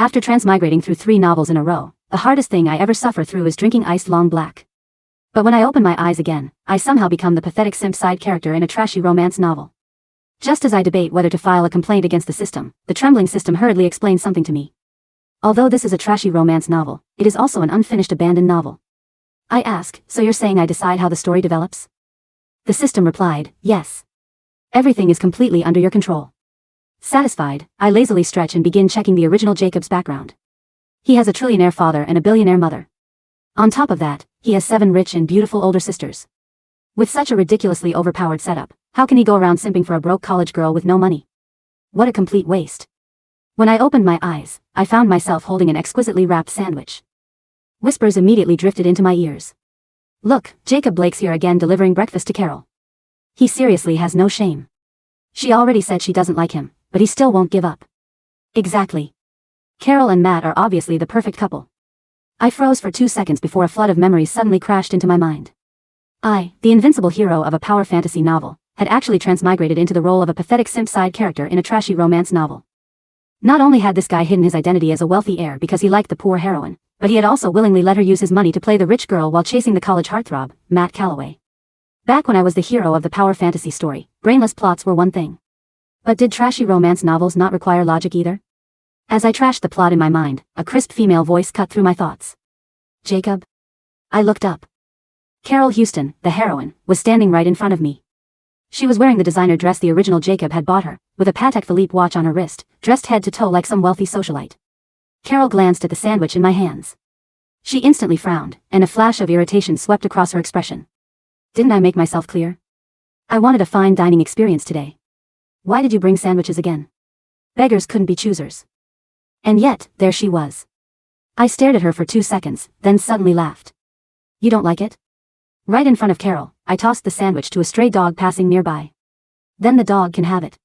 After transmigrating through 3 novels in a row, the hardest thing I ever suffer through is drinking iced long black. But when I open my eyes again, I somehow become the pathetic simp side character in a trashy romance novel. Just as I debate whether to file a complaint against the system, the trembling system hurriedly explains something to me. Although this is a trashy romance novel, it is also an unfinished abandoned novel. I ask, so you're saying I decide how the story develops? The system replied, yes. Everything is completely under your control. Satisfied, I lazily stretch and begin checking the original Jacob's background. He has a trillionaire father and a billionaire mother. On top of that, he has 7 rich and beautiful older sisters. With such a ridiculously overpowered setup, how can he go around simping for a broke college girl with no money? What a complete waste. When I opened my eyes, I found myself holding an exquisitely wrapped sandwich. Whispers immediately drifted into my ears. Look, Jacob Blake's here again delivering breakfast to Carol. He seriously has no shame. She already said she doesn't like him, but he still won't give up. Exactly. Carol and Matt are obviously the perfect couple. I froze for 2 seconds before a flood of memories suddenly crashed into my mind. I, the invincible hero of a power fantasy novel, had actually transmigrated into the role of a pathetic simp side character in a trashy romance novel. Not only had this guy hidden his identity as a wealthy heir because he liked the poor heroine, but he had also willingly let her use his money to play the rich girl while chasing the college heartthrob, Matt Calloway. Back when I was the hero of the power fantasy story, brainless plots were one thing. But did trashy romance novels not require logic either? As I trashed the plot in my mind, a crisp female voice cut through my thoughts. Jacob? I looked up. Carol Houston, the heroine, was standing right in front of me. She was wearing the designer dress the original Jacob had bought her, with a Patek Philippe watch on her wrist, dressed head to toe like some wealthy socialite. Carol glanced at the sandwich in my hands. She instantly frowned, and a flash of irritation swept across her expression. Didn't I make myself clear? I wanted a fine dining experience today. Why did you bring sandwiches again? Beggars couldn't be choosers. And yet, there she was. I stared at her for 2 seconds, then suddenly laughed. You don't like it? Right in front of Carol, I tossed the sandwich to a stray dog passing nearby. Then the dog can have it.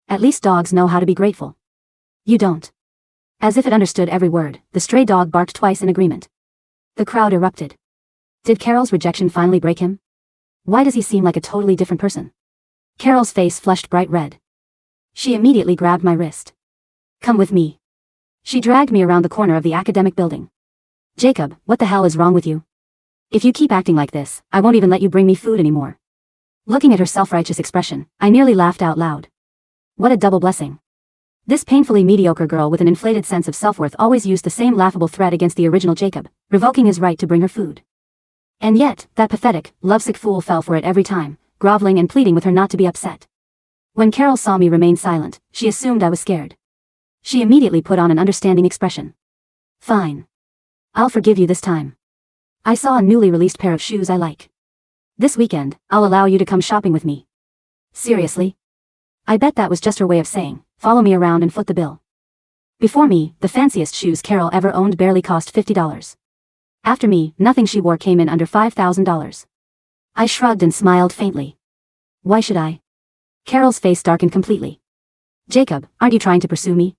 At least dogs know how to be grateful. You don't. As if it understood every word, the stray dog barked twice in agreement. The crowd erupted. Did Carol's rejection finally break him? Why does he seem like a totally different person? Carol's face flushed bright red. She immediately grabbed my wrist. Come with me. She dragged me around the corner of the academic building. Jacob, what the hell is wrong with you? If you keep acting like this, I won't even let you bring me food anymore. Looking at her self-righteous expression, I nearly laughed out loud. What a double blessing. This painfully mediocre girl with an inflated sense of self-worth always used the same laughable threat against the original Jacob, revoking his right to bring her food. And yet, that pathetic, lovesick fool fell for it every time, groveling and pleading with her not to be upset. When Carol saw me remain silent, she assumed I was scared. She immediately put on an understanding expression. Fine. I'll forgive you this time. I saw a newly released pair of shoes I like. This weekend, I'll allow you to come shopping with me. Seriously? I bet that was just her way of saying, follow me around and foot the bill. Before me, the fanciest shoes Carol ever owned barely cost $50. After me, nothing she wore came in under $5,000. I shrugged and smiled faintly. Why should I? Carol's face darkened completely. Jacob, aren't you trying to pursue me?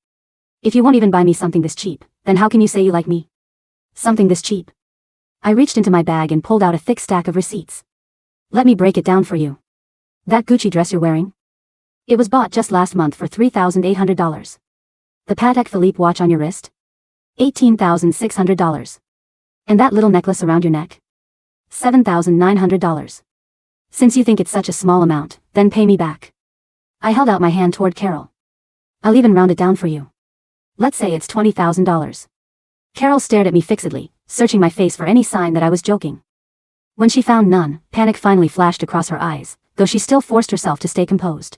If you won't even buy me something this cheap, then how can you say you like me? Something this cheap? I reached into my bag and pulled out a thick stack of receipts. Let me break it down for you. That Gucci dress you're wearing? It was bought just last month for $3,800. The Patek Philippe watch on your wrist? $18,600. And that little necklace around your neck? $7,900. Since you think it's such a small amount, then pay me back. I held out my hand toward Carol. I'll even round it down for you. Let's say it's $20,000. Carol stared at me fixedly, searching my face for any sign that I was joking. When she found none, panic finally flashed across her eyes, though she still forced herself to stay composed.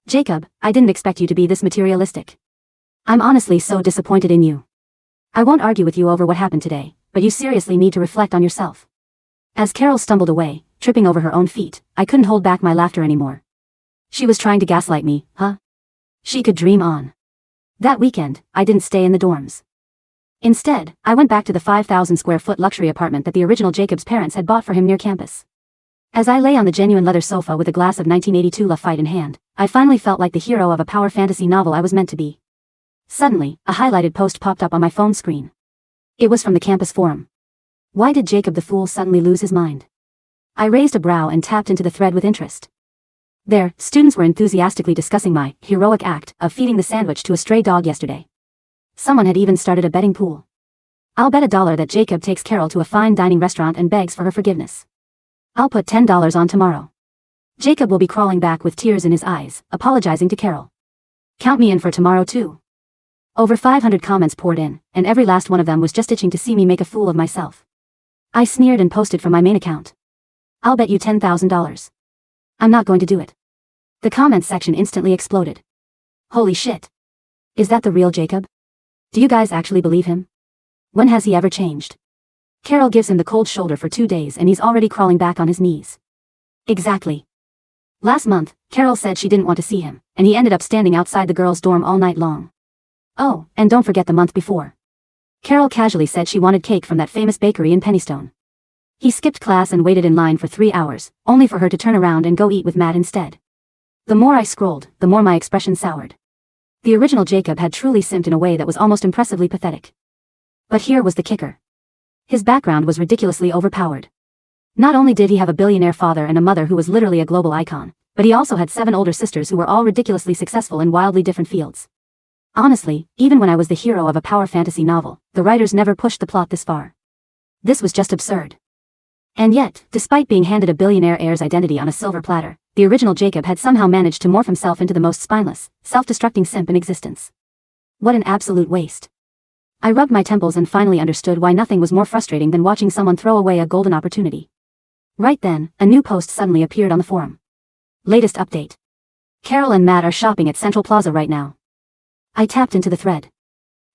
Jacob, I didn't expect you to be this materialistic. I'm honestly so disappointed in you. I won't argue with you over what happened today, but you seriously need to reflect on yourself. As Carol stumbled away, tripping over her own feet, I couldn't hold back my laughter anymore. She was trying to gaslight me, huh? She could dream on. That weekend, I didn't stay in the dorms. Instead, I went back to the 5,000 square foot luxury apartment that the original Jacob's parents had bought for him near campus. As I lay on the genuine leather sofa with a glass of 1982 Lafite in hand, I finally felt like the hero of a power fantasy novel I was meant to be. Suddenly, a highlighted post popped up on my phone screen. It was from the campus forum. Why did Jacob the fool suddenly lose his mind? I raised a brow and tapped into the thread with interest. There, students were enthusiastically discussing my heroic act of feeding the sandwich to a stray dog yesterday. Someone had even started a betting pool. I'll bet $1 that Jacob takes Carol to a fine dining restaurant and begs for her forgiveness. I'll put $10 on tomorrow. Jacob will be crawling back with tears in his eyes, apologizing to Carol. Count me in for tomorrow too. Over 500 comments poured in, and every last one of them was just itching to see me make a fool of myself. I sneered and posted from my main account. I'll bet you $10,000. I'm not going to do it. The comments section instantly exploded. Holy shit. Is that the real Jacob? Do you guys actually believe him? When has he ever changed? Carol gives him the cold shoulder for 2 days and he's already crawling back on his knees. Exactly. Last month, Carol said she didn't want to see him, and he ended up standing outside the girls' dorm all night long. Oh, and don't forget the month before. Carol casually said she wanted cake from that famous bakery in Pennystone. He skipped class and waited in line for 3 hours, only for her to turn around and go eat with Matt instead. The more I scrolled, the more my expression soured. The original Jacob had truly simped in a way that was almost impressively pathetic. But here was the kicker. His background was ridiculously overpowered. Not only did he have a billionaire father and a mother who was literally a global icon, but he also had 7 older sisters who were all ridiculously successful in wildly different fields. Honestly, even when I was the hero of a power fantasy novel, the writers never pushed the plot this far. This was just absurd. And yet, despite being handed a billionaire heir's identity on a silver platter, the original Jacob had somehow managed to morph himself into the most spineless, self-destructing simp in existence. What an absolute waste. I rubbed my temples and finally understood why nothing was more frustrating than watching someone throw away a golden opportunity. Right then, a new post suddenly appeared on the forum. Latest update. Carol and Matt are shopping at Central Plaza right now. I tapped into the thread.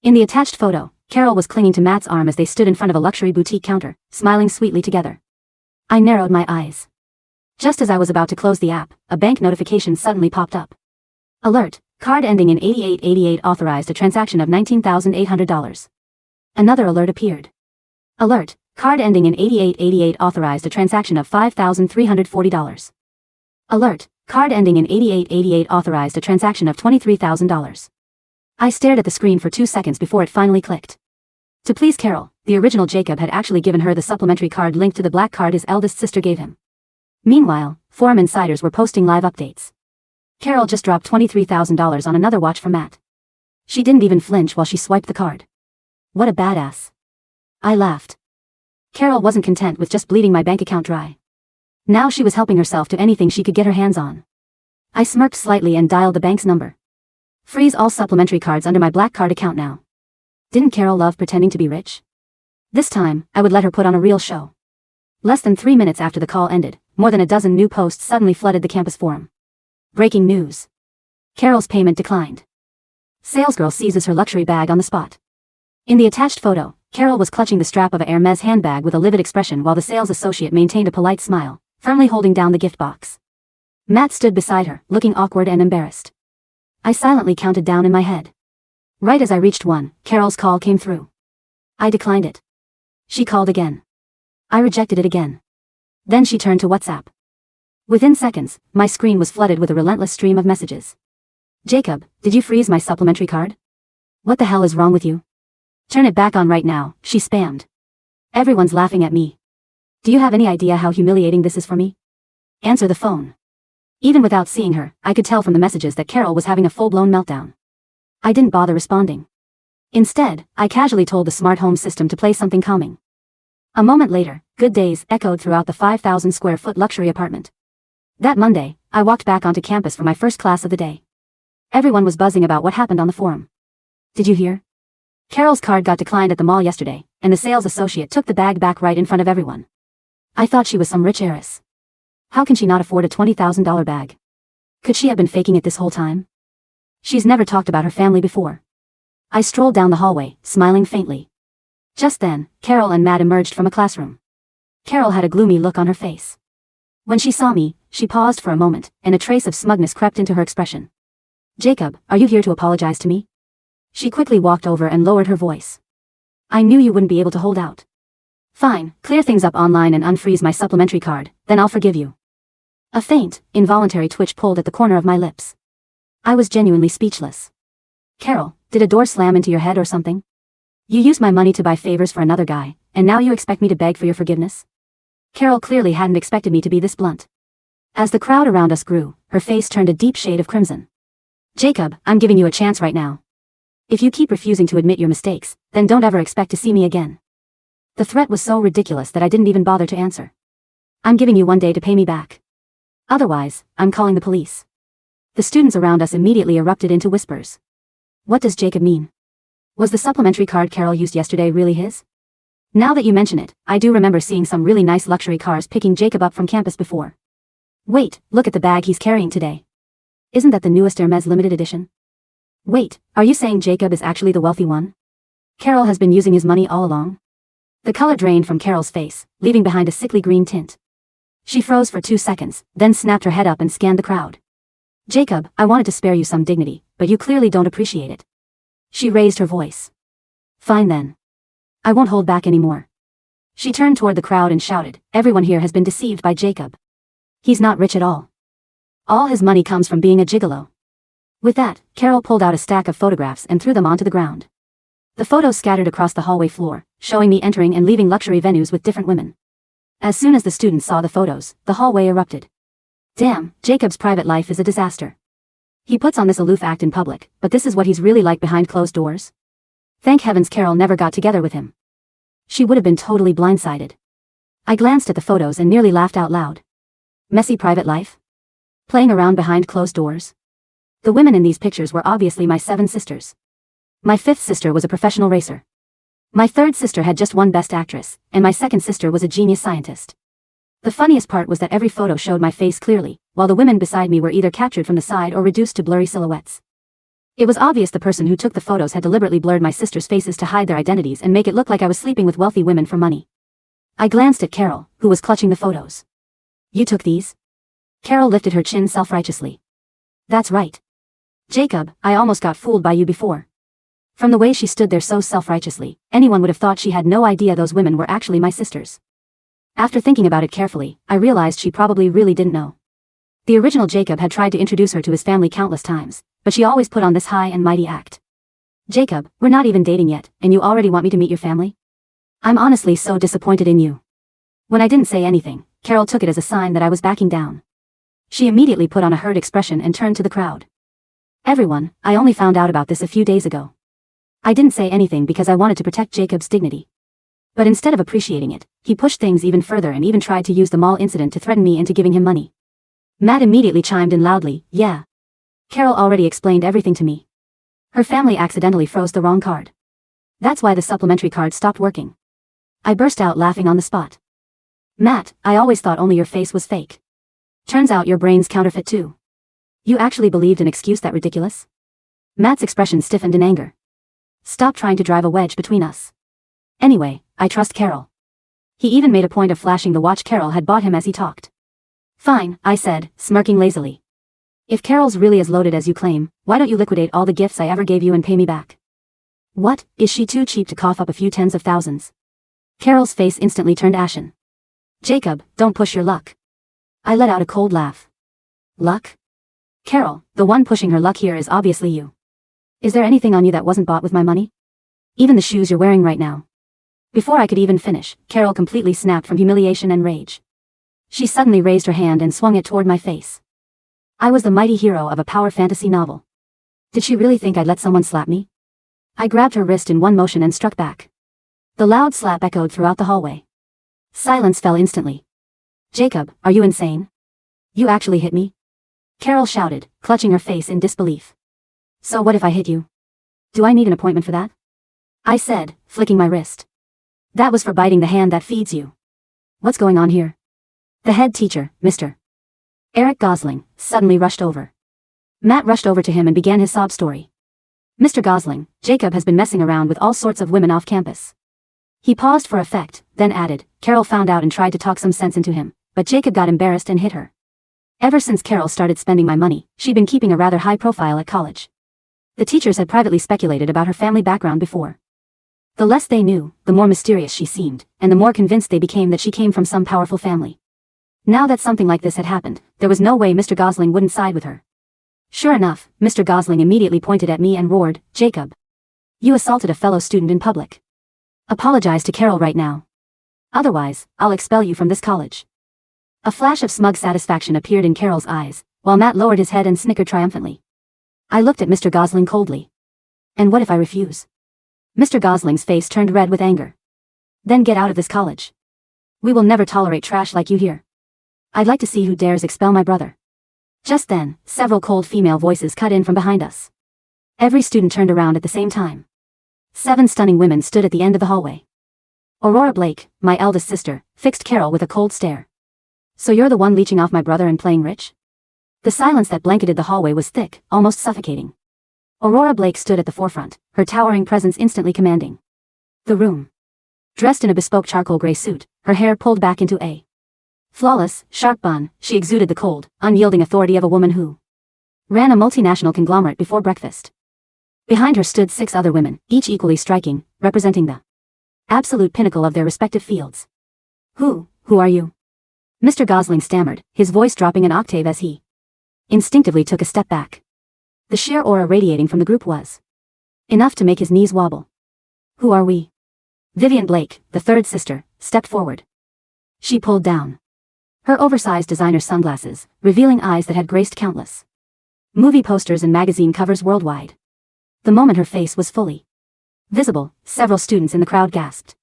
In the attached photo, Carol was clinging to Matt's arm as they stood in front of a luxury boutique counter, smiling sweetly together. I narrowed my eyes. Just as I was about to close the app, a bank notification suddenly popped up. Alert, card ending in 8888 authorized a transaction of $19,800. Another alert appeared. Alert, card ending in 8888 authorized a transaction of $5,340. Alert, card ending in 8888 authorized a transaction of $23,000. I stared at the screen for 2 seconds before it finally clicked. To please Carol, the original Jacob had actually given her the supplementary card linked to the black card his eldest sister gave him. Meanwhile, forum insiders were posting live updates. Carol just dropped $23,000 on another watch from Matt. She didn't even flinch while she swiped the card. What a badass. I laughed. Carol wasn't content with just bleeding my bank account dry. Now she was helping herself to anything she could get her hands on. I smirked slightly and dialed the bank's number. Freeze all supplementary cards under my black card account now. Didn't Carol love pretending to be rich? This time, I would let her put on a real show. Less than 3 minutes after the call ended, more than a dozen new posts suddenly flooded the campus forum. Breaking news. Carol's payment declined. Salesgirl seizes her luxury bag on the spot. In the attached photo, Carol was clutching the strap of a Hermes handbag with a livid expression while the sales associate maintained a polite smile, firmly holding down the gift box. Matt stood beside her, looking awkward and embarrassed. I silently counted down in my head. Right as I reached 1, Carol's call came through. I declined it. She called again. I rejected it again. Then she turned to WhatsApp. Within seconds, my screen was flooded with a relentless stream of messages. Jacob, did you freeze my supplementary card? What the hell is wrong with you? Turn it back on right now, she spammed. Everyone's laughing at me. Do you have any idea how humiliating this is for me? Answer the phone. Even without seeing her, I could tell from the messages that Carol was having a full-blown meltdown. I didn't bother responding. Instead, I casually told the smart home system to play something calming. A moment later, good days echoed throughout the 5,000 square foot luxury apartment. That Monday, I walked back onto campus for my first class of the day. Everyone was buzzing about what happened on the forum. Did you hear? Carol's card got declined at the mall yesterday, and the sales associate took the bag back right in front of everyone. I thought she was some rich heiress. How can she not afford a $20,000 bag? Could she have been faking it this whole time? She's never talked about her family before. I strolled down the hallway, smiling faintly. Just then, Carol and Matt emerged from a classroom. Carol had a gloomy look on her face. When she saw me, she paused for a moment, and a trace of smugness crept into her expression. Jacob, are you here to apologize to me? She quickly walked over and lowered her voice. I knew you wouldn't be able to hold out. Fine, clear things up online and unfreeze my supplementary card, then I'll forgive you. A faint, involuntary twitch pulled at the corner of my lips. I was genuinely speechless. Carol, did a door slam into your head or something? You used my money to buy favors for another guy, and now you expect me to beg for your forgiveness? Carol clearly hadn't expected me to be this blunt. As the crowd around us grew, her face turned a deep shade of crimson. Jacob, I'm giving you a chance right now. If you keep refusing to admit your mistakes, then don't ever expect to see me again. The threat was so ridiculous that I didn't even bother to answer. I'm giving you 1 day to pay me back. Otherwise, I'm calling the police. The students around us immediately erupted into whispers. What does Jacob mean? Was the supplementary card Carol used yesterday really his? Now that you mention it, I do remember seeing some really nice luxury cars picking Jacob up from campus before. Wait, look at the bag he's carrying today. Isn't that the newest Hermes limited edition? Wait, are you saying Jacob is actually the wealthy one? Carol has been using his money all along? The color drained from Carol's face, leaving behind a sickly green tint. She froze for 2 seconds, then snapped her head up and scanned the crowd. Jacob, I wanted to spare you some dignity, but you clearly don't appreciate it. She raised her voice. Fine then. I won't hold back anymore. She turned toward the crowd and shouted, everyone here has been deceived by Jacob. He's not rich at all. All his money comes from being a gigolo. With that, Carol pulled out a stack of photographs and threw them onto the ground. The photos scattered across the hallway floor, showing me entering and leaving luxury venues with different women. As soon as the students saw the photos, the hallway erupted. Damn, Jacob's private life is a disaster. He puts on this aloof act in public, but this is what he's really like behind closed doors? Thank heavens Carol never got together with him. She would have been totally blindsided. I glanced at the photos and nearly laughed out loud. Messy private life? Playing around behind closed doors? The women in these pictures were obviously my 7 sisters. My 5th sister was a professional racer. My 3rd sister had just won Best Actress, and my 2nd sister was a genius scientist. The funniest part was that every photo showed my face clearly, while the women beside me were either captured from the side or reduced to blurry silhouettes. It was obvious the person who took the photos had deliberately blurred my sisters' faces to hide their identities and make it look like I was sleeping with wealthy women for money. I glanced at Carol, who was clutching the photos. You took these? Carol lifted her chin self-righteously. That's right. Jacob, I almost got fooled by you before. From the way she stood there so self-righteously, anyone would have thought she had no idea those women were actually my sisters. After thinking about it carefully, I realized she probably really didn't know. The original Jacob had tried to introduce her to his family countless times, but she always put on this high and mighty act. Jacob, we're not even dating yet, and you already want me to meet your family? I'm honestly so disappointed in you. When I didn't say anything, Carol took it as a sign that I was backing down. She immediately put on a hurt expression and turned to the crowd. Everyone, I only found out about this a few days ago. I didn't say anything because I wanted to protect Jacob's dignity. But instead of appreciating it, he pushed things even further and even tried to use the mall incident to threaten me into giving him money. Matt immediately chimed in loudly, yeah. Carol already explained everything to me. Her family accidentally froze the wrong card. That's why the supplementary card stopped working. I burst out laughing on the spot. Matt, I always thought only your face was fake. Turns out your brain's counterfeit too. You actually believed an excuse that ridiculous? Matt's expression stiffened in anger. Stop trying to drive a wedge between us. Anyway, I trust Carol. He even made a point of flashing the watch Carol had bought him as he talked. Fine, I said, smirking lazily. If Carol's really as loaded as you claim, why don't you liquidate all the gifts I ever gave you and pay me back? What, is she too cheap to cough up a few tens of thousands? Carol's face instantly turned ashen. Jacob, don't push your luck. I let out a cold laugh. Luck? Carol, the one pushing her luck here is obviously you. Is there anything on you that wasn't bought with my money? Even the shoes you're wearing right now. Before I could even finish, Carol completely snapped from humiliation and rage. She suddenly raised her hand and swung it toward my face. I was the mighty hero of a power fantasy novel. Did she really think I'd let someone slap me? I grabbed her wrist in one motion and struck back. The loud slap echoed throughout the hallway. Silence fell instantly. Jacob, are you insane? You actually hit me? Carol shouted, clutching her face in disbelief. So what if I hit you? Do I need an appointment for that? I said, flicking my wrist. That was for biting the hand that feeds you. What's going on here? The head teacher, Mr. Eric Gosling, suddenly rushed over. Matt rushed over to him and began his sob story. Mr. Gosling, Jacob has been messing around with all sorts of women off campus. He paused for effect, then added, Carol found out and tried to talk some sense into him, but Jacob got embarrassed and hit her. Ever since Carol started spending my money, she'd been keeping a rather high profile at college. The teachers had privately speculated about her family background before. The less they knew, the more mysterious she seemed, and the more convinced they became that she came from some powerful family. Now that something like this had happened, there was no way Mr. Gosling wouldn't side with her. Sure enough, Mr. Gosling immediately pointed at me and roared, Jacob. You assaulted a fellow student in public. Apologize to Carol right now. Otherwise, I'll expel you from this college. A flash of smug satisfaction appeared in Carol's eyes, while Matt lowered his head and snickered triumphantly. I looked at Mr. Gosling coldly. And what if I refuse? Mr. Gosling's face turned red with anger. Then get out of this college. We will never tolerate trash like you here. I'd like to see who dares expel my brother. Just then, several cold female voices cut in from behind us. Every student turned around at the same time. 7 stunning women stood at the end of the hallway. Aurora Blake, my eldest sister, fixed Carol with a cold stare. So you're the one leeching off my brother and playing rich? The silence that blanketed the hallway was thick, almost suffocating. Aurora Blake stood at the forefront, her towering presence instantly commanding the room. Dressed in a bespoke charcoal gray suit, her hair pulled back into a flawless, sharp bun, she exuded the cold, unyielding authority of a woman who ran a multinational conglomerate before breakfast. Behind her stood 6 other women, each equally striking, representing the absolute pinnacle of their respective fields. Who are you? Mr. Gosling stammered, his voice dropping an octave as he instinctively took a step back. The sheer aura radiating from the group was enough to make his knees wobble. Who are we? Vivian Blake, the 3rd sister, stepped forward. She pulled down her oversized designer sunglasses, revealing eyes that had graced countless movie posters and magazine covers worldwide. The moment her face was fully visible, several students in the crowd gasped.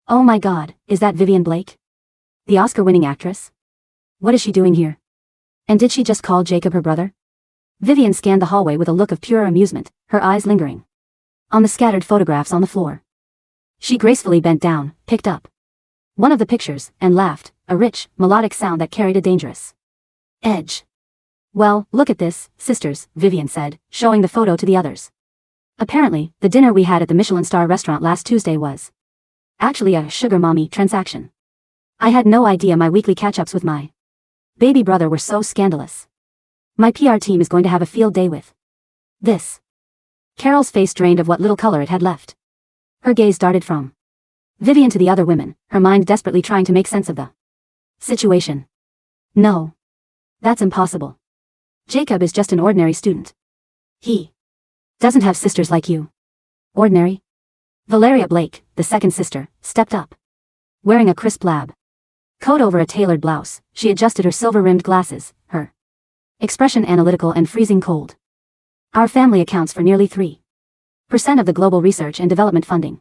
Oh my God, is that Vivian Blake? The Oscar-winning actress? What is she doing here? And did she just call Jacob her brother? Vivian scanned the hallway with a look of pure amusement, her eyes lingering on the scattered photographs on the floor. She gracefully bent down, picked up one of the pictures, and laughed, a rich, melodic sound that carried a dangerous edge. Well, look at this, sisters, Vivian said, showing the photo to the others. Apparently, the dinner we had at the Michelin star restaurant last Tuesday was actually a sugar mommy transaction. I had no idea my weekly catch-ups with my baby brother were so scandalous. My PR team is going to have a field day with this. Carol's face drained of what little color it had left. Her gaze darted from Vivian to the other women, her mind desperately trying to make sense of the situation. No. That's impossible. Jacob is just an ordinary student. He doesn't have sisters like you. Ordinary? Valeria Blake, the 2nd sister, stepped up. Wearing a crisp lab coat over a tailored blouse, she adjusted her silver-rimmed glasses, her expression analytical and freezing cold. Our family accounts for nearly 3% of the global research and development funding.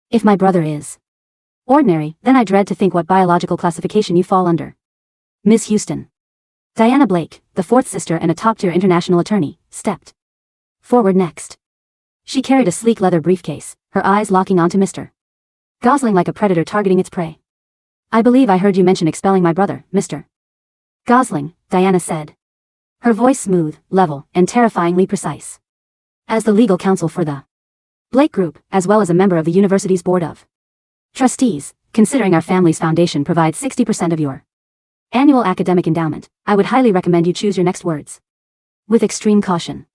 If my brother is ordinary, then I dread to think what biological classification you fall under. Ms. Houston. Diana Blake, the 4th sister and a top-tier international attorney, stepped forward next. She carried a sleek leather briefcase, her eyes locking onto Mr. Gosling like a predator targeting its prey. I believe I heard you mention expelling my brother, Mr. Gosling, Diana said. Her voice smooth, level, and terrifyingly precise. As the legal counsel for the Blake Group, as well as a member of the university's board of trustees, considering our family's foundation provides 60% of your annual academic endowment, I would highly recommend you choose your next words with extreme caution.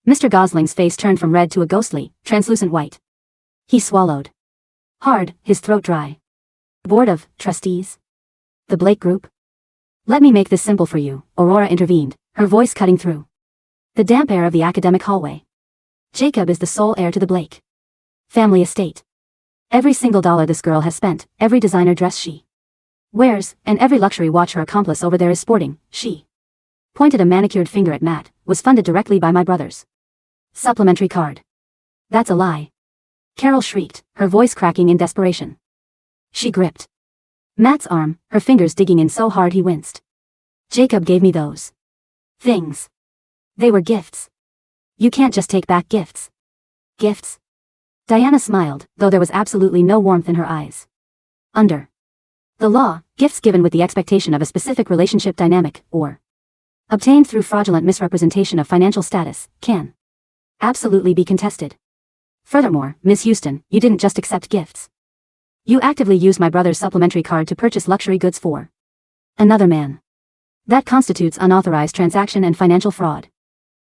Mr. Gosling's face turned from red to a ghostly, translucent white. He swallowed hard, his throat dry. Board of trustees? The Blake Group? Let me make this simple for you, Aurora intervened, her voice cutting through the damp air of the academic hallway. Jacob is the sole heir to the Blake family estate. Every single dollar this girl has spent, every designer dress she wears, and every luxury watch her accomplice over there is sporting, she pointed a manicured finger at Matt, was funded directly by my brother's supplementary card. That's a lie. Carol shrieked, her voice cracking in desperation. She gripped Matt's arm, her fingers digging in so hard he winced. Jacob gave me those things. They were gifts. You can't just take back gifts. Gifts? Diana smiled, though there was absolutely no warmth in her eyes. Under the law, gifts given with the expectation of a specific relationship dynamic, or obtained through fraudulent misrepresentation of financial status, can absolutely be contested. Furthermore, Miss Houston, you didn't just accept gifts. You actively used my brother's supplementary card to purchase luxury goods for another man. That constitutes unauthorized transaction and financial fraud.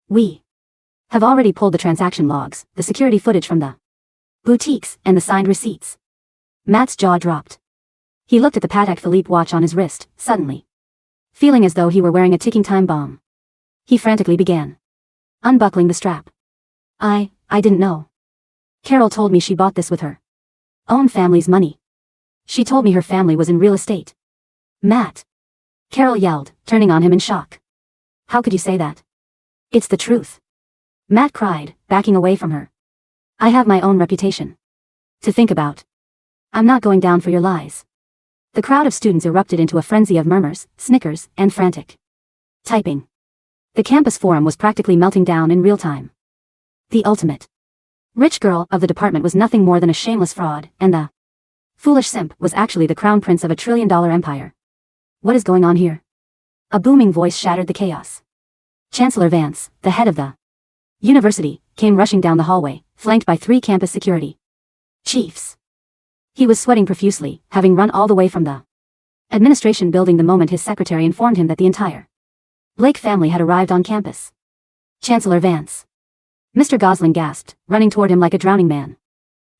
We have already pulled the transaction logs, the security footage from the boutiques, and the signed receipts. Matt's jaw dropped. He looked at the Patek Philippe watch on his wrist, suddenly feeling as though he were wearing a ticking time bomb. He frantically began unbuckling the strap. I didn't know. Carol told me she bought this with her own family's money. She told me her family was in real estate. Matt. Carol yelled, turning on him in shock. How could you say that? It's the truth. Matt cried, backing away from her. I have my own reputation to think about. I'm not going down for your lies. The crowd of students erupted into a frenzy of murmurs, snickers, and frantic typing. The campus forum was practically melting down in real time. The ultimate rich girl of the department was nothing more than a shameless fraud, and the foolish simp was actually the crown prince of a $1 trillion empire. What is going on here? A booming voice shattered the chaos. Chancellor Vance, the head of the university, came rushing down the hallway, flanked by 3 campus security chiefs. He was sweating profusely, having run all the way from the administration building the moment his secretary informed him that the entire Blake family had arrived on campus. Chancellor Vance. Mr. Gosling gasped, running toward him like a drowning man,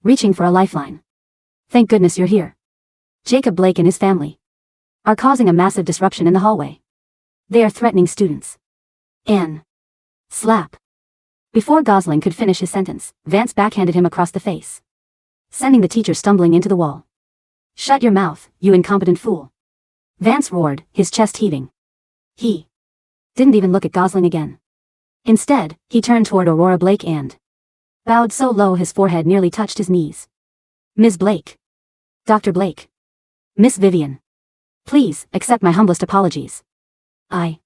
reaching for a lifeline. Thank goodness you're here. Jacob Blake and his family are causing a massive disruption in the hallway. They are threatening students. An slap. Before Gosling could finish his sentence, Vance backhanded him across the face, sending the teacher stumbling into the wall. Shut your mouth, you incompetent fool. Vance roared, his chest heaving. He didn't even look at Gosling again. Instead, he turned toward Aurora Blake and bowed so low his forehead nearly touched his knees. Ms. Blake. Dr. Blake. Miss Vivian. Please, accept my humblest apologies. I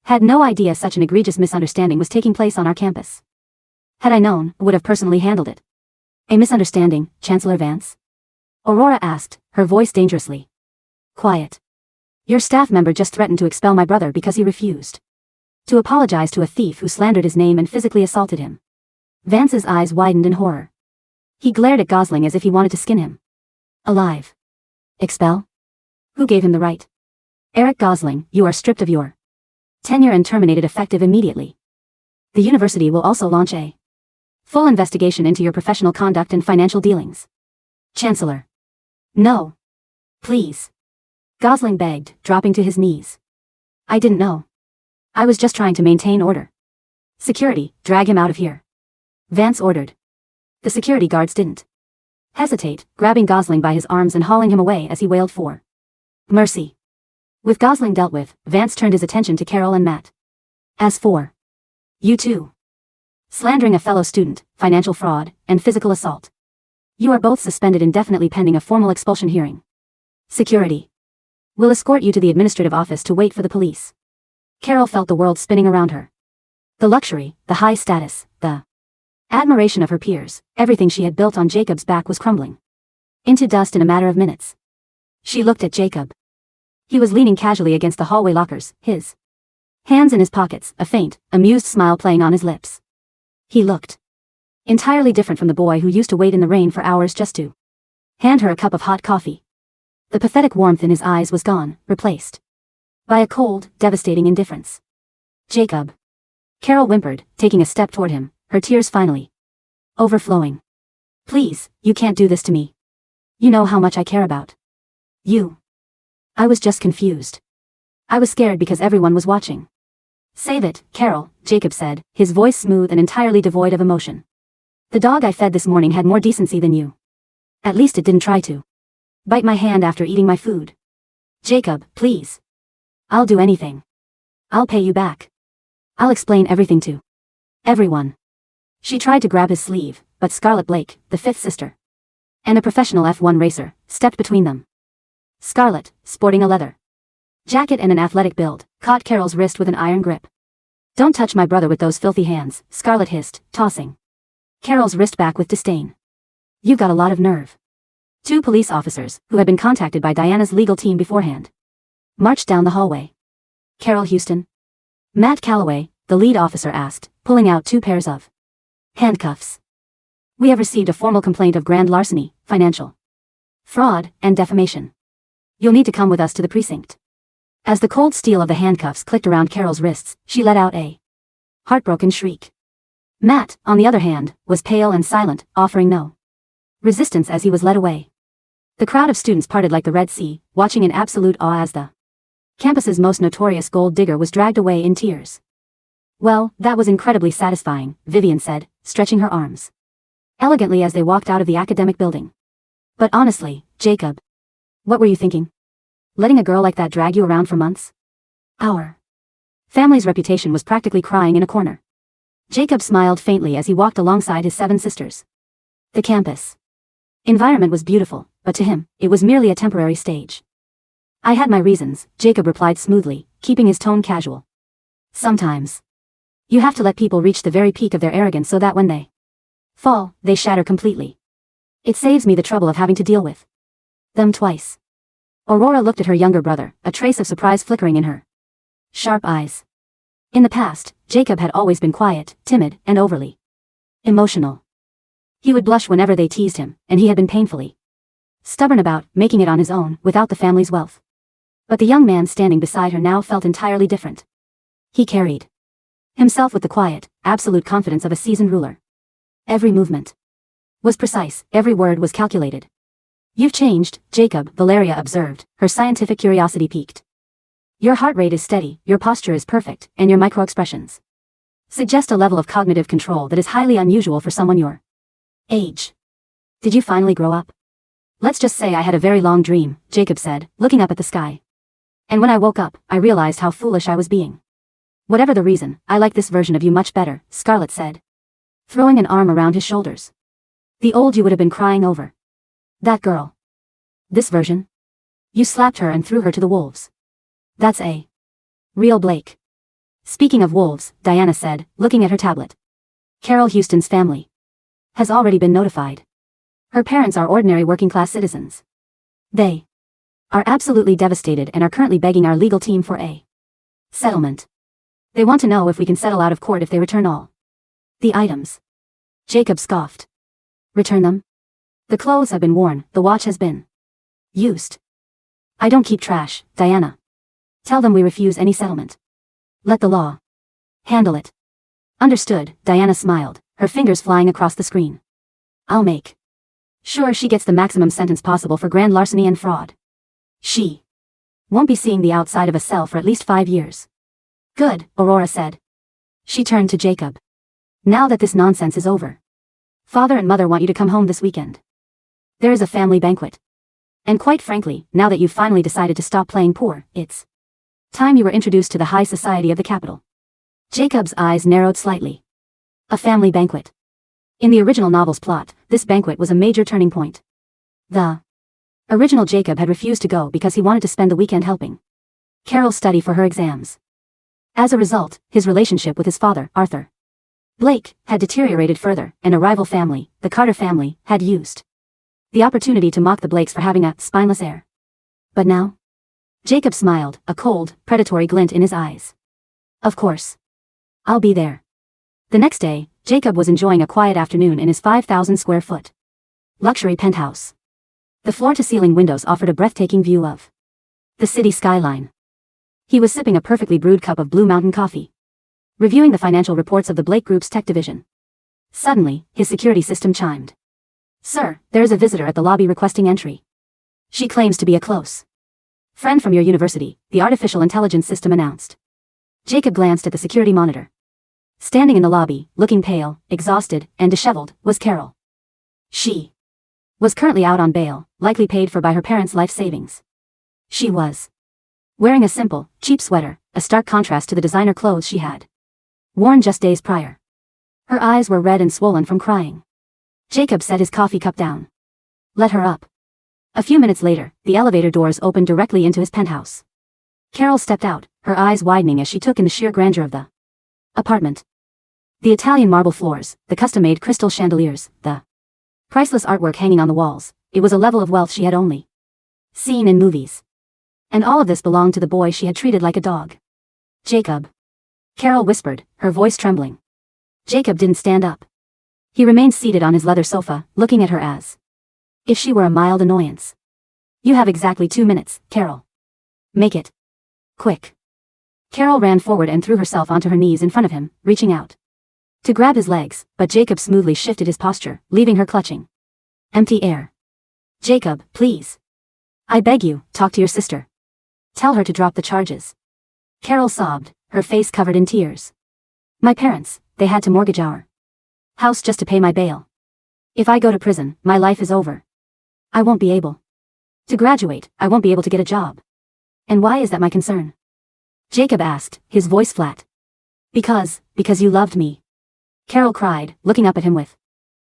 had no idea such an egregious misunderstanding was taking place on our campus. Had I known, I would have personally handled it. A misunderstanding, Chancellor Vance? Aurora asked, her voice dangerously quiet. Your staff member just threatened to expel my brother because he refused to apologize to a thief who slandered his name and physically assaulted him. Vance's eyes widened in horror. He glared at Gosling as if he wanted to skin him alive. Expel? Who gave him the right? Eric Gosling, you are stripped of your tenure and terminated effective immediately. The university will also launch a full investigation into your professional conduct and financial dealings. Chancellor. No. Please. Gosling begged, dropping to his knees. I didn't know. I was just trying to maintain order. Security, drag him out of here. Vance ordered. The security guards didn't hesitate, grabbing Gosling by his arms and hauling him away as he wailed for mercy. With Gosling dealt with, Vance turned his attention to Carol and Matt. As for you two, slandering a fellow student, financial fraud, and physical assault, you are both suspended indefinitely pending a formal expulsion hearing. Security will escort you to the administrative office to wait for the police. Carol felt the world spinning around her. The luxury, the high status, the admiration of her peers, everything she had built on Jacob's back was crumbling into dust in a matter of minutes. She looked at Jacob. He was leaning casually against the hallway lockers, his hands in his pockets, a faint, amused smile playing on his lips. He looked entirely different from the boy who used to wait in the rain for hours just to hand her a cup of hot coffee. The pathetic warmth in his eyes was gone, replaced by a cold, devastating indifference. Jacob. Carol whimpered, taking a step toward him, her tears finally overflowing. Please, you can't do this to me. You know how much I care about you. I was just confused. I was scared because everyone was watching. Save it, Carol, Jacob said, his voice smooth and entirely devoid of emotion. The dog I fed this morning had more decency than you. At least it didn't try to bite my hand after eating my food. Jacob, please. I'll do anything. I'll pay you back. I'll explain everything to everyone. She tried to grab his sleeve, but Scarlett Blake, the fifth sister, and a professional F1 racer, stepped between them. Scarlett, sporting a leather jacket and an athletic build, caught Carol's wrist with an iron grip. Don't touch my brother with those filthy hands, Scarlett hissed, tossing Carol's wrist back with disdain. You've got a lot of nerve. 2 police officers, who had been contacted by Diana's legal team beforehand, marched down the hallway. Carol Houston? Matt Calloway, the lead officer asked, pulling out 2 pairs of handcuffs. We have received a formal complaint of grand larceny, financial fraud, and defamation. You'll need to come with us to the precinct. As the cold steel of the handcuffs clicked around Carol's wrists, she let out a heartbroken shriek. Matt, on the other hand, was pale and silent, offering no resistance as he was led away. The crowd of students parted like the Red Sea, watching in absolute awe as the campus's most notorious gold digger was dragged away in tears. Well, that was incredibly satisfying, Vivian said, stretching her arms elegantly as they walked out of the academic building. But honestly, Jacob, what were you thinking? Letting a girl like that drag you around for months? Our family's reputation was practically crying in a corner. Jacob smiled faintly as he walked alongside his 7 sisters. The campus environment was beautiful, but to him, it was merely a temporary stage. I had my reasons, Jacob replied smoothly, keeping his tone casual. Sometimes you have to let people reach the very peak of their arrogance so that when they fall, they shatter completely. It saves me the trouble of having to deal with them twice. Aurora looked at her younger brother, a trace of surprise flickering in her sharp eyes. In the past, Jacob had always been quiet, timid, and overly emotional. He would blush whenever they teased him, and he had been painfully stubborn about making it on his own without the family's wealth. But the young man standing beside her now felt entirely different. He carried himself with the quiet, absolute confidence of a seasoned ruler. Every movement was precise, every word was calculated. You've changed, Jacob, Valeria observed, her scientific curiosity piqued. Your heart rate is steady, your posture is perfect, and your micro-expressions suggest a level of cognitive control that is highly unusual for someone your age. Did you finally grow up? Let's just say I had a very long dream, Jacob said, looking up at the sky. And when I woke up, I realized how foolish I was being. Whatever the reason, I like this version of you much better, Scarlett said, throwing an arm around his shoulders. The old you would have been crying over. That girl. This version? You slapped her and threw her to the wolves. That's a real Blake. Speaking of wolves, Diana said, looking at her tablet. Carol Houston's family has already been notified. Her parents are ordinary working-class citizens. They are absolutely devastated and are currently begging our legal team for a settlement. They want to know if we can settle out of court if they return all the items. Jacob scoffed. Return them? The clothes have been worn, the watch has been used. I don't keep trash, Diana. Tell them we refuse any settlement. Let the law handle it. Understood, Diana smiled, her fingers flying across the screen. I'll make sure she gets the maximum sentence possible for grand larceny and fraud. She won't be seeing the outside of a cell for at least 5 years. Good, Aurora said. She turned to Jacob. Now that this nonsense is over, Father and Mother want you to come home this weekend. There is a family banquet. And quite frankly, now that you've finally decided to stop playing poor, it's time you were introduced to the high society of the capital. Jacob's eyes narrowed slightly. A family banquet. In the original novel's plot, this banquet was a major turning point. The original Jacob had refused to go because he wanted to spend the weekend helping Carol study for her exams. As a result, his relationship with his father, Arthur Blake, had deteriorated further, and a rival family, the Carter family, had used the opportunity to mock the Blakes for having a spineless heir. But now? Jacob smiled, a cold, predatory glint in his eyes. Of course. I'll be there. The next day, Jacob was enjoying a quiet afternoon in his 5,000 square foot luxury penthouse. The floor-to-ceiling windows offered a breathtaking view of the city skyline. He was sipping a perfectly brewed cup of Blue Mountain coffee, reviewing the financial reports of the Blake Group's tech division. Suddenly, his security system chimed. Sir, there is a visitor at the lobby requesting entry. She claims to be a close friend from your university, the artificial intelligence system announced. Jacob glanced at the security monitor. Standing in the lobby, looking pale, exhausted, and disheveled, was Carol. She was currently out on bail, likely paid for by her parents' life savings. She was wearing a simple, cheap sweater, a stark contrast to the designer clothes she had worn just days prior. Her eyes were red and swollen from crying. Jacob set his coffee cup down. Let her up. A few minutes later, the elevator doors opened directly into his penthouse. Carol stepped out, her eyes widening as she took in the sheer grandeur of the apartment. The Italian marble floors, the custom-made crystal chandeliers, the priceless artwork hanging on the walls. It was a level of wealth she had only seen in movies. And all of this belonged to the boy she had treated like a dog. Jacob. Carol whispered, her voice trembling. Jacob didn't stand up. He remained seated on his leather sofa, looking at her as if she were a mild annoyance. You have exactly 2 minutes, Carol. Make it quick. Carol ran forward and threw herself onto her knees in front of him, reaching out to grab his legs, but Jacob smoothly shifted his posture, leaving her clutching empty air. Jacob, please. I beg you, talk to your sister. Tell her to drop the charges. Carol sobbed, her face covered in tears. My parents, they had to mortgage our house just to pay my bail. If I go to prison, my life is over. I won't be able to graduate, I won't be able to get a job. And why is that my concern? Jacob asked, his voice flat. Because you loved me. Carol cried, looking up at him with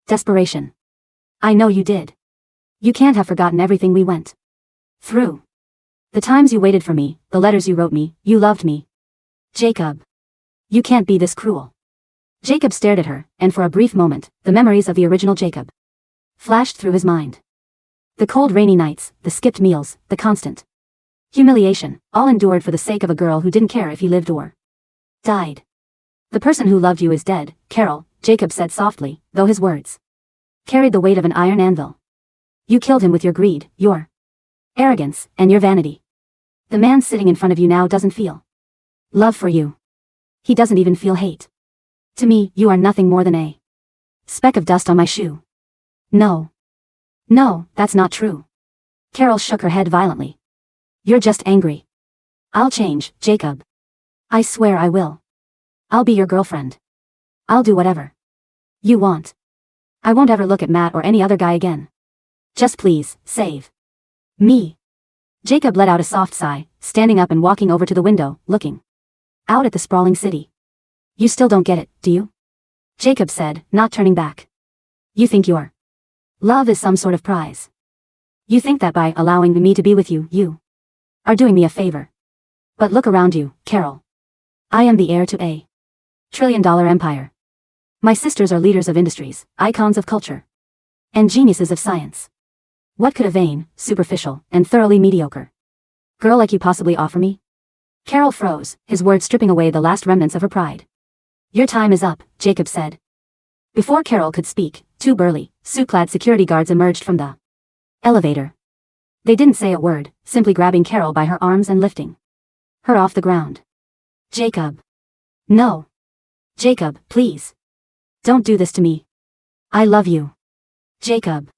desperation. I know you did. You can't have forgotten everything we went through. The times you waited for me, the letters you wrote me, you loved me. Jacob. You can't be this cruel. Jacob stared at her, and for a brief moment, the memories of the original Jacob flashed through his mind. The cold rainy nights, the skipped meals, the constant humiliation, all endured for the sake of a girl who didn't care if he lived or died. The person who loved you is dead, Carol, Jacob said softly, though his words carried the weight of an iron anvil. You killed him with your greed, your arrogance, and your vanity. The man sitting in front of you now doesn't feel love for you. He doesn't even feel hate. To me, you are nothing more than a speck of dust on my shoe. No. No, that's not true. Carol shook her head violently. You're just angry. I'll change, Jacob. I swear I will. I'll be your girlfriend. I'll do whatever you want. I won't ever look at Matt or any other guy again. Just please, save me. Jacob let out a soft sigh, standing up and walking over to the window, looking out at the sprawling city. You still don't get it, do you? Jacob said, not turning back. You think your love is some sort of prize. You think that by allowing me to be with you, you are doing me a favor. But look around you, Carol. I am the heir to a trillion-dollar empire. My sisters are leaders of industries, icons of culture, and geniuses of science. What could a vain, superficial, and thoroughly mediocre girl like you possibly offer me? Carol froze, his words stripping away the last remnants of her pride. Your time is up, Jacob said. Before Carol could speak, two burly, suit-clad security guards emerged from the elevator. They didn't say a word, simply grabbing Carol by her arms and lifting her off the ground. Jacob. No. Jacob, please. Don't do this to me. I love you. Jacob.